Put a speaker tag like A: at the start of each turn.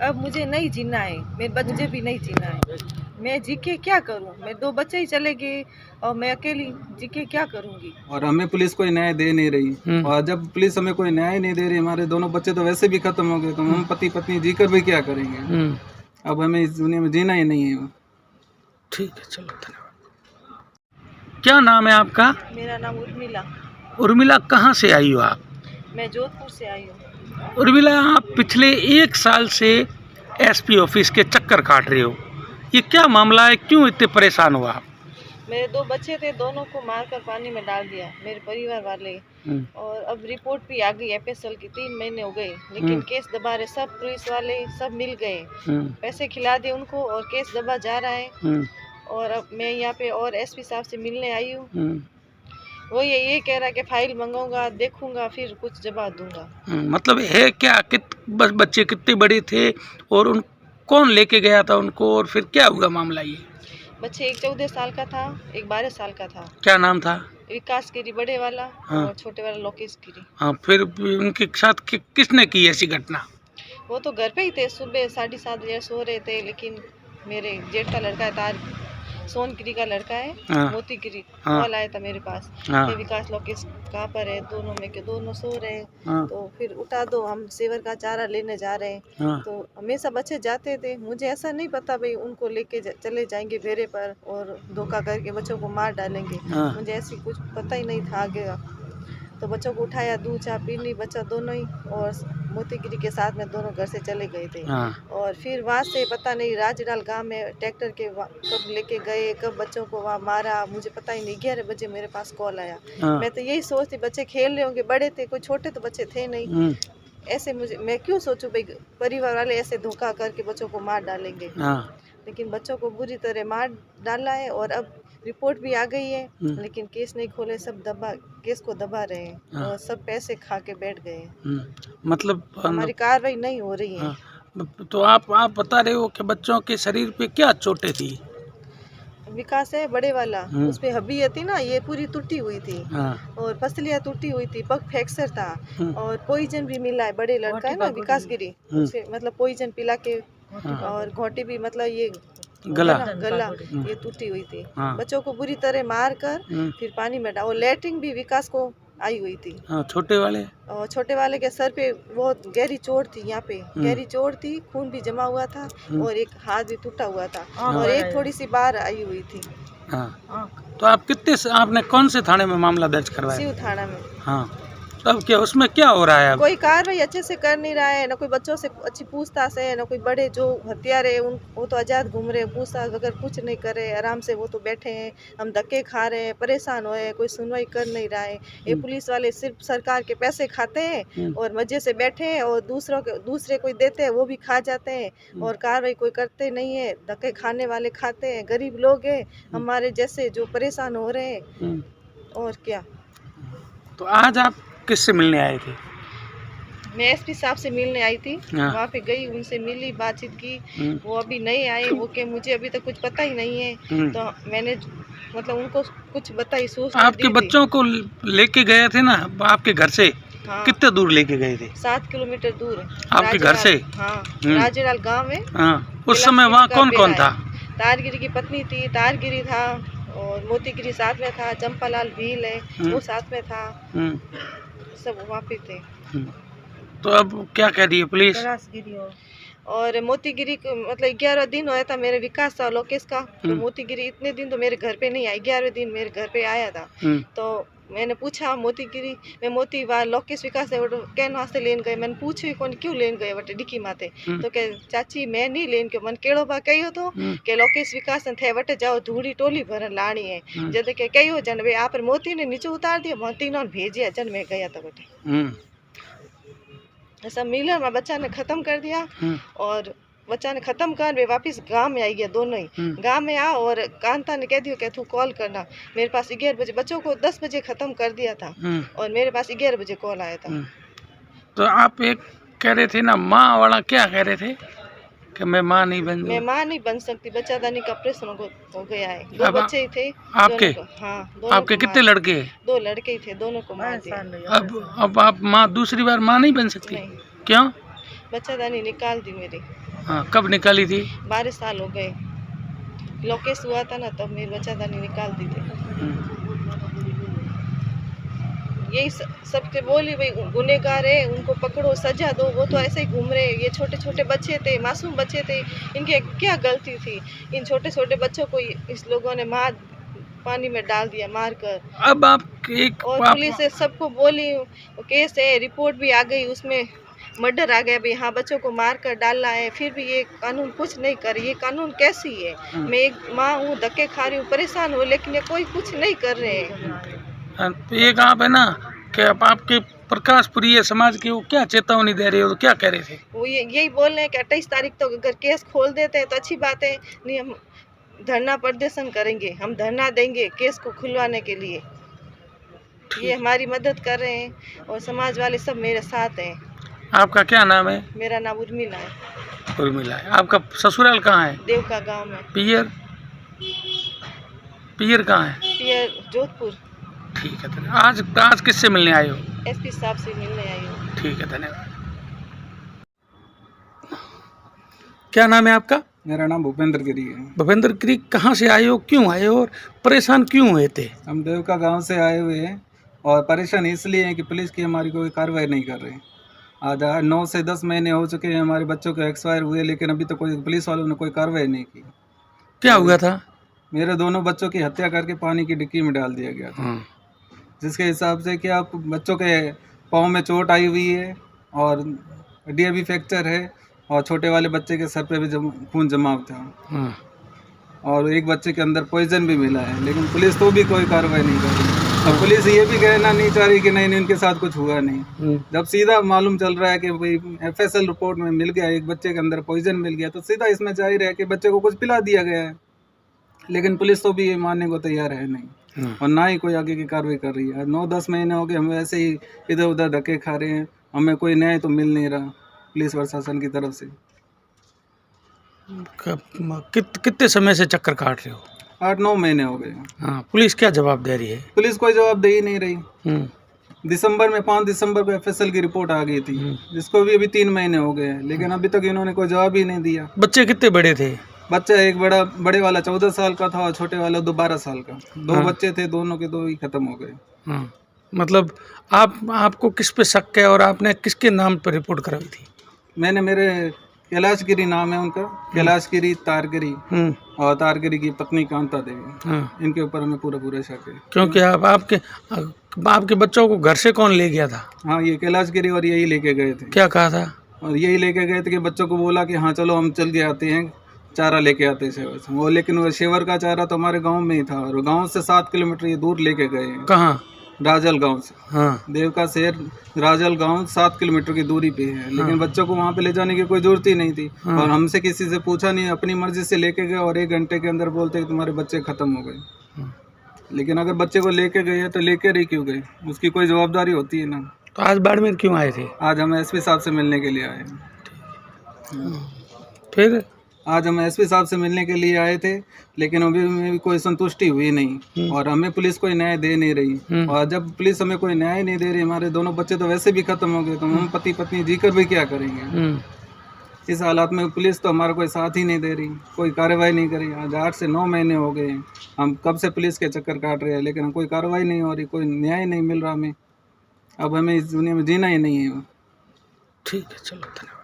A: अब मुझे नहीं जीना है, मेरे बच्चे भी नहीं जीना है। मैं जी के क्या करूं? मेरे 2 बच्चे ही चले गए और मैं अकेली जी के क्या करूंगी?
B: और हमें पुलिस कोई न्याय दे नहीं रही, और जब पुलिस हमें कोई न्याय नहीं दे रही, हमारे दोनों बच्चे तो वैसे भी खत्म हो गए, तो हम पति पत्नी जीकर भी क्या करेंगे? अब हमें इस दुनिया में जीना ही नहीं है।
C: ठीक है, चलो धन्यवाद। क्या नाम है आपका?
A: मेरा नाम उर्मिला।
C: उर्मिला, कहाँ से आई हो आप?
A: मैं जोधपुर से आई हूँ।
C: उर्मिला, आप पिछले 1 साल से एसपी ऑफिस के चक्कर काट रहे हो, ये क्या मामला है? क्यों इतने परेशान हो आप?
A: मेरे 2 बच्चे थे, दोनों को मारकर पानी में डाल दिया मेरे परिवार वाले। और अब रिपोर्ट भी आ गई एफएसएल की, 3 महीने हो गए, लेकिन केस दबा रहे। सब पुलिस वाले सब मिल गए, पैसे खिला दिए उनको और केस दबा जा रहा है। और अब मैं यहाँ पे और एसपी साहब से मिलने आई हूँ। वो ये कह रहा है कि फाइल मंगाऊंगा, देखूंगा, फिर कुछ जवाब दूंगा।
C: मतलब है क्या? बच्चे कितने बड़े थे और उन कौन लेके गया था उनको, और फिर क्या हुआ मामला ये?
A: बच्चे एक 14 साल का था, एक 12 साल का था।
C: क्या नाम था?
A: विकास गिरी बड़े वाला,
C: हाँ।
A: और छोटे वाला लोकेश गिरी।
C: हाँ, फिर उनके साथ किसने की ऐसी घटना?
A: वो तो घर पे ही थे, सुबह 7:30 बजे सो रहे थे, लेकिन मेरे जेठ का लड़का है, तार सोनगिरी का लड़का है,
C: हाँ।
A: मोती गिरी,
C: हाँ।
A: कॉल आया था मेरे पास।
C: हाँ।
A: कि विकास लोकेश कहाँ पर है, दोनों में के दोनों सो रहे हैं।
C: हाँ।
A: तो फिर उठा दो, हम सेवर का चारा लेने जा रहे हैं।
C: हाँ।
A: तो हमेशा बच्चे जाते थे, मुझे ऐसा नहीं पता भाई उनको लेके चले जाएंगे बेरे पर और धोखा करके बच्चों को मार डालेंगे।
C: हाँ।
A: मुझे ऐसी कुछ पता ही नहीं था आगे। तो बच्चों को उठाया, दूध चाय पीनी, बच्चा दोनों ही, और मोतीगिरी के साथ में दोनों घर से चले गए थे।
C: हाँ।
A: और फिर वहाँ से पता नहीं राजडाल गांव में ट्रैक्टर के कब लेके गए, कब बच्चों को वहाँ मारा, मुझे पता ही नहीं। 11 बजे मेरे पास कॉल आया।
C: हाँ।
A: मैं तो यही सोचती बच्चे खेल रहे होंगे, बड़े थे, कोई छोटे तो बच्चे थे नहीं। ऐसे मैं क्यों सोचूं भाई परिवार वाले ऐसे धोखा करके बच्चों को मार डालेंगे।
C: हाँ।
A: लेकिन बच्चों को बुरी तरह मार डाला है, और अब रिपोर्ट भी आ गई है, लेकिन केस नहीं खोले, सब केस को दबा रहे हैं।
C: हाँ।
A: और सब पैसे खा के बैठ गए हैं।
C: मतलब
A: हमारी कार्रवाई नहीं हो रही है।
C: हाँ। तो आप बता रहे हो कि बच्चों के शरीर पे क्या चोटें थी?
A: विकास है बड़े वाला, उस पे हबी थी ना, ये पूरी टूटी हुई थी।
C: हाँ।
A: और पसलियाँ टूटी हुई थी, पग फ्रैक्चर था, और पॉइजन भी मिला है। बड़े लड़का है ना विकास गिरी, उसे मतलब पॉइजन पिला के, और घोटी भी, मतलब ये गला ये टूटी हुई थी।
C: हाँ।
A: बच्चों को बुरी तरह मार कर फिर पानी में डाल, और लैट्रिन भी विकास को आई हुई थी।
C: हाँ, छोटे वाले,
A: और छोटे वाले के सर पे बहुत गहरी चोट थी, यहाँ पे गहरी चोट थी, खून भी जमा हुआ था, और एक हाथ भी टूटा हुआ था, और एक थोड़ी सी बाहर आई हुई थी।
C: हाँ। तो आपने कौन से थाने में मामला दर्ज करवाया?
A: शिव थाना में।
C: हाँ। तब क्या उसमें क्या हो रहा है अब?
A: कोई कार्रवाई अच्छे से कर नहीं रहा है, ना कोई बच्चों से अच्छी पूछताछ है, ना कोई बड़े जो हत्यारे हैं वो तो आज़ाद घूम रहे हैं, पूछताछ वगैरह कुछ नहीं कर रहे, आराम से वो तो बैठे हैं। हम धक्के खा रहे हैं, परेशान हुए हैं, कोई सुनवाई कर नहीं रहा है। ये पुलिस वाले सिर्फ सरकार के पैसे खाते हैं और मजे से बैठे हैं, और दूसरे कोई देते हैं वो भी खा जाते हैं, और कार्रवाई कोई करते नहीं है। धक्के खाने वाले खाते हैं, गरीब लोग हैं हमारे जैसे जो परेशान हो रहे हैं, और क्या।
C: तो आज आप किससे मिलने आए थे?
A: मैं एसपी साहब से मिलने आई थी। वहाँ पे गई, उनसे मिली, बातचीत की। वो अभी नहीं आए, वो के मुझे अभी तक कुछ पता ही नहीं है। तो मैंने मतलब उनको कुछ बताई, सोच
C: आपके बच्चों को लेके गए थे ना आपके घर से?
A: हाँ।
C: कितने दूर लेके गए थे?
A: 7 किलोमीटर दूर
C: आपके घर से?
A: हाँ, राजेलाल गाँव है।
C: हाँ। उस समय वहाँ कौन कौन था?
A: तारगिरी की पत्नी थी, तारगिरी था, और मोतीगिरी साथ में था, चंपालाल भील है वो साथ में था, सब वहाँ पे थे।
C: तो अब क्या कह रही है पुलिस?
A: और मोतीगिरी मतलब 11 दिन हुआ था मेरे विकास और लोकेश का। तो मोतीगिरी इतने दिन तो मेरे घर पे नहीं आई, 11वें दिन मेरे घर पे आया था। तो मैंने पूछा मोतीगिरी में मोती वाह लोकेश विकास कैन वास्ते लेन गए। मैंने पूछी कौन क्यों लेन गए वटे डिक्की माते। तो कह चाची मैं नहीं लेन गयो, मन केड़ो बा कहो तो के लोकेश विकास ने थे वटे जाओ धूड़ी टोली भरन लाणी है। जद के कहो जन वे आप मोती ने नीचे उतार दिया, मोती ने भेजिया, जन मैं गया था वटे। ऐसा मिलन में बच्चा ने खत्म कर दिया, और बच्चा ने खत्म कर वे वापस गांव में आई गया, दोनों ही गांव में आ। और कांता ने कह दिया कि तू कॉल करना मेरे पास 11 बजे। बच्चों को 10 बजे खत्म कर दिया था, और मेरे पास 11 बजे कॉल आया था।
C: तो आप एक कह रहे थे ना माँ वाला, क्या कह रहे थे कि मैं माँ नहीं बन
A: सकती, बच्चा दानी का ऑपरेशन हो गया है। 2 बच्चे ही थे
C: आपके?
A: हाँ,
C: आपके कितने लड़के?
A: 2 लड़के ही थे, दोनों को मार दिया।
C: अब आप माँ दूसरी बार माँ नहीं बन सकती?
A: नहीं।
C: क्यों?
A: बच्चादानी निकाल दी मेरी।
C: हाँ, कब निकाली थी?
A: 12 साल हो गए। लोकेश हुआ था ना तब मेरी बच्चादानी निकाल दी थी। यही सबसे बोली भाई गुनहगार है, उनको पकड़ो, सजा दो। वो तो ऐसे ही घूम रहे। ये छोटे छोटे बच्चे थे, मासूम बच्चे थे, इनके क्या गलती थी? इन छोटे छोटे बच्चों को इस लोगों ने मार पानी में डाल दिया मार कर।
C: अब आप एक
A: और पुलिस से सबको बोली, केस है, रिपोर्ट भी आ गई, उसमें मर्डर आ गया भाई। हाँ, बच्चों को मार कर डालना है, फिर भी ये कानून कुछ नहीं कर। ये कानून कैसी है? मैं एक माँ हूँ, धक्के खा रही हूँ, परेशान हूँ, लेकिन ये कोई कुछ नहीं कर रहे हैं।
C: तो एक आप है ना कि अब आपके प्रकाशपुरी समाज के वो क्या चेतावनी दे रहे हो, तो क्या कह रहे थे?
A: वो यही बोल रहे हैं कि 28 तारीख तो अगर केस खोल देते हैं तो अच्छी बात है, नहीं हम धरना प्रदर्शन करेंगे, हम धरना देंगे केस को खुलवाने के लिए। ये हमारी मदद कर रहे हैं और समाज वाले सब मेरे साथ हैं।
C: आपका क्या नाम है?
A: मेरा नाम उर्मिला है।
C: उर्मिला है। आपका ससुराल कहाँ है?
A: देवका गांव में।
C: पियर? पियर कहाँ है?
A: पियर जोधपुर।
C: ठीक है, धन्यवाद। आज किससे मिलने आए हो?
A: एसपी साहब से मिलने आई हूँ।
C: ठीक है, धन्यवाद। क्या नाम है आपका?
B: मेरा नाम भूपेंद्र गिरी है।
C: भूपेंद्र गिरी, कहाँ से आए हो, क्यों आए हो और परेशान क्यों हुए थे?
B: हम देवका गांव से आए हुए हैं और परेशान इसलिए हैं कि पुलिस की हमारी कोई कार्रवाई नहीं कर रही। आज 9 से 10 महीने हो चुके हैं हमारे बच्चों के एक्सपायर हुए, लेकिन अभी तो कोई पुलिस वालों ने कोई कार्रवाई नहीं की।
C: क्या हुआ था? मेरे
B: दोनों बच्चों की हत्या करके पानी की डिक्की में डाल दिया गया था, जिसके हिसाब से कि आप बच्चों के पाँव में चोट आई हुई है और हड्डियाँ भी फ्रैक्चर है और छोटे वाले बच्चे के सर पे भी खून जमाव था और एक बच्चे के अंदर पॉइजन भी मिला है, लेकिन पुलिस तो भी कोई कार्रवाई नहीं कर रही। अब पुलिस ये भी कहना नहीं चाह रही कि नहीं इनके साथ कुछ हुआ नहीं। जब सीधा मालूम चल रहा है कि भाई FSL रिपोर्ट में मिल गया, एक बच्चे के अंदर पॉइजन मिल गया, तो सीधा इसमें जाहिर है कि बच्चे को कुछ पिला दिया गया है, लेकिन पुलिस तो भी ये मानने को तैयार है नहीं और ना ही कोई आगे की कार्रवाई कर रही है। 9-10 महीने हो गए हम ऐसे ही इधर उधर धक्के खा रहे हैं, हमें कोई न्याय तो मिल नहीं रहा पुलिस प्रशासन की तरफ से।
C: कितने समय से चक्कर काट रहे हो?
B: 8-9 महीने हो गए।
C: हाँ, पुलिस क्या जवाब दे रही है?
B: पुलिस कोई जवाब दे ही नहीं रही। दिसंबर में 5 दिसंबर को FSL की रिपोर्ट आ गई थी, जिसको भी अभी 3 महीने हो गए हैं, लेकिन अभी तक इन्होंने कोई जवाब ही नहीं दिया।
C: बच्चे कितने बड़े थे?
B: बच्चा एक बड़े वाला 14 साल का था और छोटे वाला 12 साल का। 2 बच्चे थे, दोनों के 2 ही खत्म हो गए।
C: मतलब आपको किस पे शक है और आपने किसके नाम पर रिपोर्ट कराई थी?
B: मैंने मेरे कैलाश गिरी नाम है उनका, कैलाश गिरी, तारगिरी और तारगिरी की पत्नी कांता देवी, इनके ऊपर हमें पूरा शक है।
C: क्योंकि आपके बच्चों को घर से कौन ले गया था?
B: हाँ, ये कैलाश गिरी और यही लेके गए थे।
C: क्या कहा था?
B: और यही लेके गए थे कि बच्चों को बोला कि हाँ चलो हम चल के आते हैं, चारा लेके आते शेवर से। वो लेकिन वो शेवर का चारा तो हमारे गांव में ही था और गांव से 7 किलोमीटर ये दूर लेके गए हैं।
C: कहाँ?
B: राजल गांव से।
C: हाँ,
B: देवका शहर राजल गांव 7 किलोमीटर की दूरी पे है, लेकिन बच्चों को वहां पे ले जाने की कोई जरूरत ही नहीं थी और हमसे किसी से पूछा नहीं, अपनी मर्जी से लेके गए और 1 घंटे के अंदर बोलते कि तुम्हारे बच्चे खत्म हो गए। लेकिन अगर बच्चे को लेके गए तो लेकर ही क्यों गए, उसकी कोई जवाबदारी होती है ना।
C: तो आज बाड़मेर क्यों आए थे?
B: आज हम SP साहब से मिलने के लिए आए।
C: फिर
B: आज हम SP साहब से मिलने के लिए आए थे, लेकिन अभी में भी कोई संतुष्टि हुई नहीं और हमें पुलिस कोई न्याय दे नहीं रही। और जब पुलिस हमें कोई न्याय नहीं दे रही, हमारे दोनों बच्चे तो वैसे भी खत्म हो गए, तो हम पति पत्नी जीकर भी क्या करेंगे। इस हालात में पुलिस तो हमारा कोई साथ ही नहीं दे रही, कोई कार्रवाई नहीं करी। आज 8 से 9 महीने हो गए, हम कब से पुलिस के चक्कर काट रहे हैं, लेकिन कोई कार्रवाई नहीं हो रही, कोई न्याय नहीं मिल रहा हमें। अब हमें इस दुनिया में जीना ही नहीं है।
C: ठीक है, चलो, धन्यवाद।